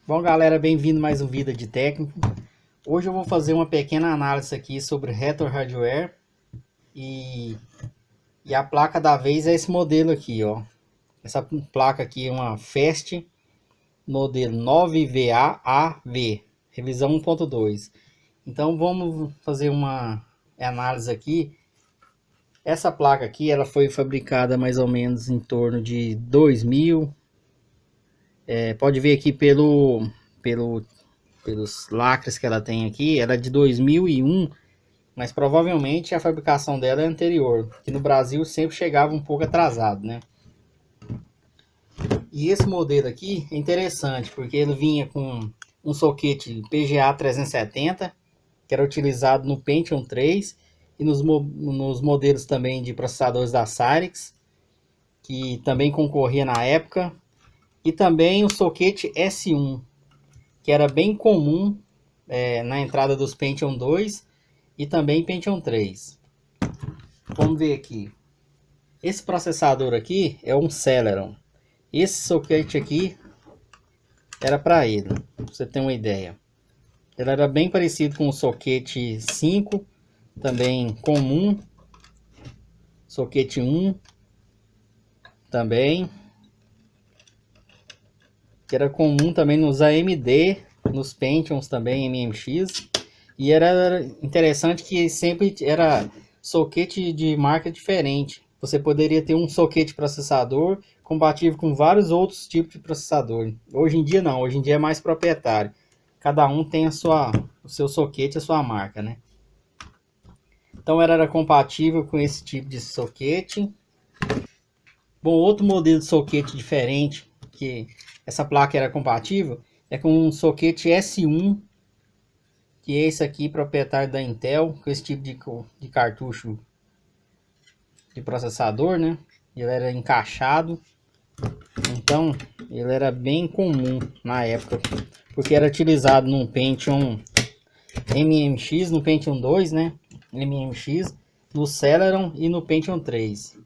Bom, galera, bem-vindo a mais um Vida de Técnico. Hoje eu vou fazer uma pequena análise aqui sobre Retro Hardware e, a placa da vez é esse modelo aqui, ó. Essa placa aqui é uma Fast modelo 9VAAV, revisão 1.2. Então vamos fazer uma análise aqui. Essa placa aqui, ela foi fabricada mais ou menos em torno de 2000. Pode ver aqui pelos lacres que ela tem aqui, ela é de 2001, mas provavelmente a fabricação dela é anterior, que no Brasil sempre chegava um pouco atrasado, né? E esse modelo aqui é interessante, porque ele vinha com um soquete PGA 370, que era utilizado no Pentium 3 e nos modelos também de processadores da Cyrix, que também concorria na época, e também o soquete S1, que era bem comum na entrada dos Pentium 2 e também Pentium 3. Vamos ver aqui. Esse processador aqui é um Celeron. Esse soquete aqui era para ele, pra você ter uma ideia. Ele era bem parecido com o soquete 5, também comum. Soquete 1 também, que era comum também nos AMD, nos Pentiums também, MMX. E era interessante que sempre era soquete de marca diferente. Você poderia ter um soquete processador compatível com vários outros tipos de processador. Hoje em dia não, hoje em dia é mais proprietário. Cada um tem o seu soquete, a sua marca, né? Então era compatível com esse tipo de soquete. Bom, outro modelo de soquete diferente que essa placa era compatível é com um soquete S1, que é esse aqui, proprietário da Intel, com esse tipo de cartucho de processador, né? Ele era encaixado, então ele era bem comum na época, porque era utilizado no Pentium MMX, no Pentium 2, né? MMX, no Celeron e no Pentium 3.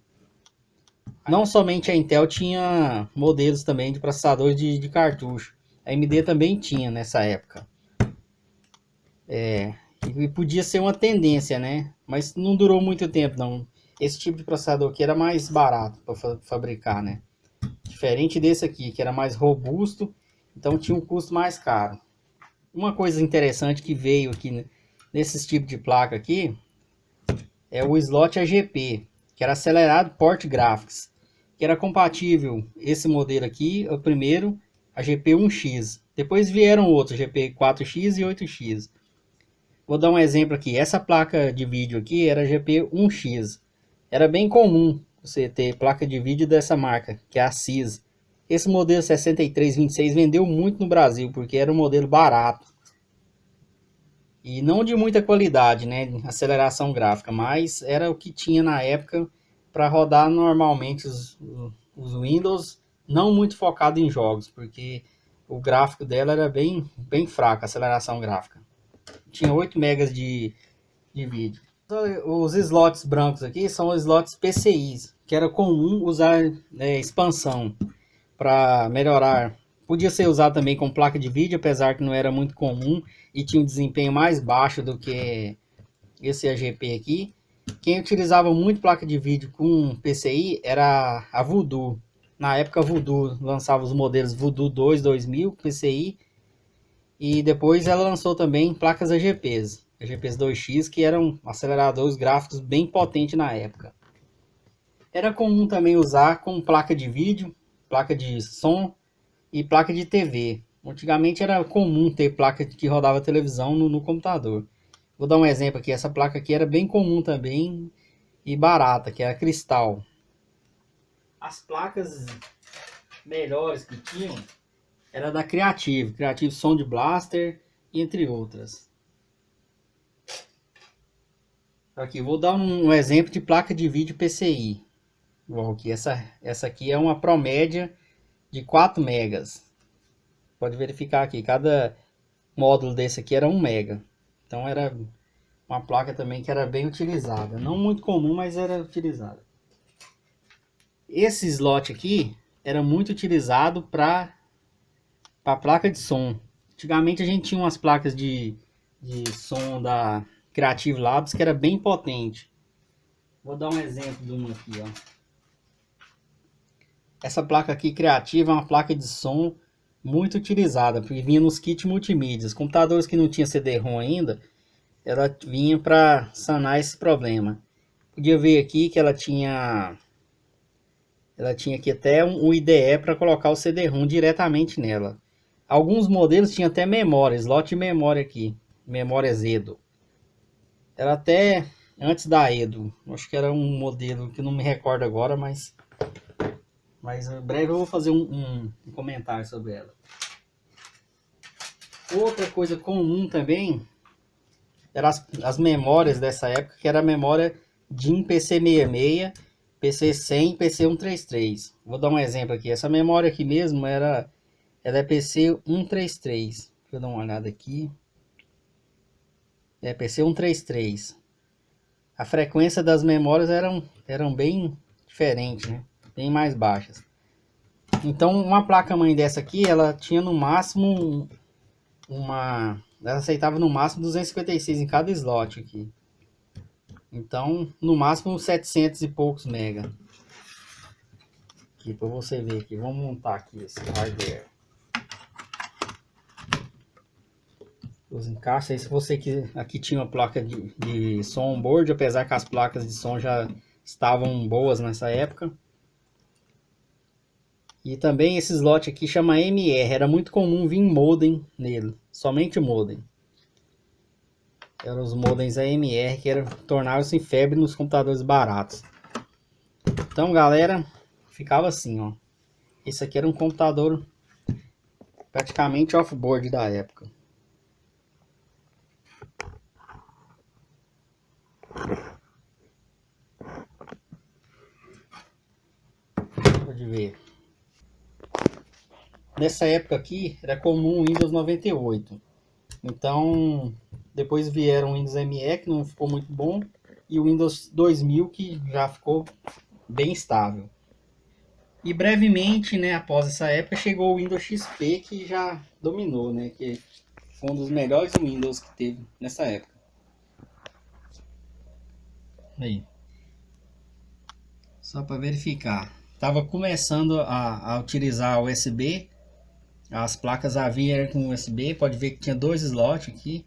Não somente a Intel tinha modelos também de processadores de cartucho, a AMD também tinha nessa época. E podia ser uma tendência, né? Mas não durou muito tempo, não. Esse tipo de processador aqui era mais barato para fabricar, né? Diferente desse aqui, que era mais robusto, então tinha um custo mais caro. Uma coisa interessante que veio aqui nesses tipos de placa aqui é o slot AGP, que era Accelerated Port Graphics, que era compatível esse modelo aqui, o primeiro, a GP 1X. Depois vieram outros, GP 4X e 8X. Vou dar um exemplo aqui. Essa placa de vídeo aqui era GP 1X. Era bem comum você ter placa de vídeo dessa marca, que é a CIS. Esse modelo 6326 vendeu muito no Brasil, porque era um modelo barato. E não de muita qualidade, né? Aceleração gráfica, mas era o que tinha na época para rodar normalmente os Windows, não muito focado em jogos, porque o gráfico dela era bem fraco, a aceleração gráfica. Tinha 8 megas de vídeo. Os slots brancos aqui são os slots PCIs, que era comum usar expansão para melhorar. Podia ser usado também com placa de vídeo, apesar que não era muito comum e tinha um desempenho mais baixo do que esse AGP aqui. Quem utilizava muito placa de vídeo com PCI era a Voodoo. Na época a Voodoo lançava os modelos Voodoo 2 2000 PCI, e depois ela lançou também placas AGPs 2X, que eram aceleradores gráficos bem potentes na época. Era comum também usar com placa de vídeo, placa de som e placa de TV. Antigamente era comum ter placa que rodava televisão no computador. Vou dar um exemplo aqui. Essa placa aqui era bem comum também e barata, que é a Cristal. As placas melhores que tinham era da Creative Sound Blaster, entre outras. Aqui, vou dar um exemplo de placa de vídeo PCI. Bom, aqui, essa aqui é uma Promédia de 4 megas. Pode verificar aqui, cada módulo desse aqui era 1 mega. Então era uma placa também que era bem utilizada. Não muito comum, mas era utilizada. Esse slot aqui era muito utilizado para para placa de som. Antigamente a gente tinha umas placas de som da Creative Labs que era bem potente. Vou dar um exemplo de uma aqui, ó. Essa placa aqui Creative é uma placa de som muito utilizada, porque vinha nos kits multimídias. Computadores que não tinha CD-ROM ainda, ela vinha para sanar esse problema. Podia ver aqui que ela tinha aqui até um IDE para colocar o CD-ROM diretamente nela. Alguns modelos tinham até memória, slot de memória aqui, memória Edo. Era até antes da Edo, acho que era um modelo que não me recordo agora, mas em breve eu vou fazer um comentário sobre ela. Outra coisa comum também eram as memórias dessa época, que era a memória DIN PC66, PC100, PC133. Vou dar um exemplo aqui. Essa memória aqui mesmo ela é PC133. Deixa eu dar uma olhada aqui. É PC133. A frequência das memórias eram bem diferentes, né? Bem mais baixas. Então, uma placa-mãe dessa aqui, ela tinha no máximo ela aceitava no máximo 256 em cada slot aqui. Então, no máximo 700 e poucos mega. Aqui para você ver aqui. Vamos montar aqui esse hardware. Os encaixes aí, se você quiser. Aqui tinha uma placa de som on-board, apesar que as placas de som já estavam boas nessa época. E também esse slot aqui chama MR, era muito comum vir modem nele, somente modem. Eram os modems AMR que tornavam-se febre nos computadores baratos. Então, galera, ficava assim, ó. Esse aqui era um computador praticamente off-board da época. Pode ver. Nessa época aqui era comum o Windows 98. Então, depois vieram o Windows ME, que não ficou muito bom, e o Windows 2000, que já ficou bem estável. E brevemente, né, após essa época, chegou o Windows XP, que já dominou, né, que foi um dos melhores Windows que teve nessa época. Aí. Só para verificar. Estava começando a utilizar USB. As placas havia com USB. Pode ver que tinha dois slots aqui.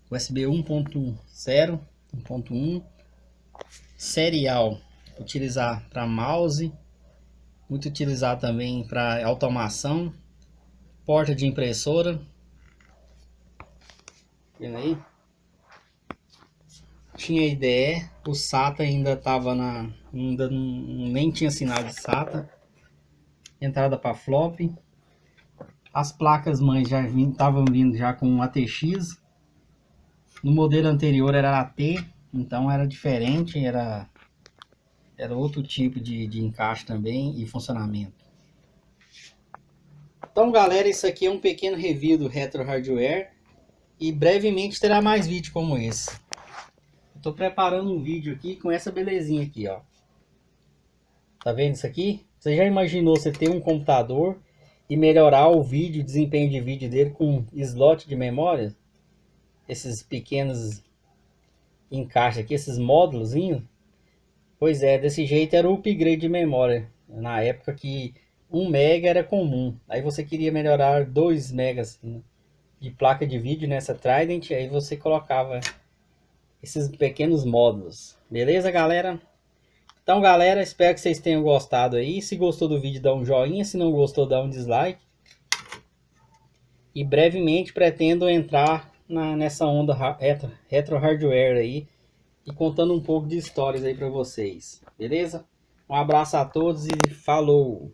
USB 1.0, 1.1. Serial. Utilizar para mouse. Muito utilizado também para automação. Porta de impressora. Vendo aí? Tinha IDE, o SATA ainda estava nem tinha sinal de SATA. Entrada para flop. As placas mães já estavam vindo já com ATX. No modelo anterior era AT, então era diferente, era outro tipo de encaixe também e funcionamento. Então, galera, isso aqui é um pequeno review do Retro Hardware e brevemente terá mais vídeo como esse. Estou preparando um vídeo aqui com essa belezinha aqui, ó. Tá vendo isso aqui? Você já imaginou você ter um computador e melhorar o vídeo, o desempenho de vídeo dele com slot de memória? Esses pequenos encaixes aqui, esses módulos. Pois é, desse jeito era o upgrade de memória. Na época que 1 mega era comum. Aí você queria melhorar 2 megas de placa de vídeo nessa Trident, aí você colocava esses pequenos módulos. Beleza, galera? Então, galera, espero que vocês tenham gostado aí. Se gostou do vídeo, dá um joinha. Se não gostou, dá um dislike. E brevemente pretendo entrar nessa onda retro hardware aí e contando um pouco de histórias aí para vocês. Beleza? Um abraço a todos e falou!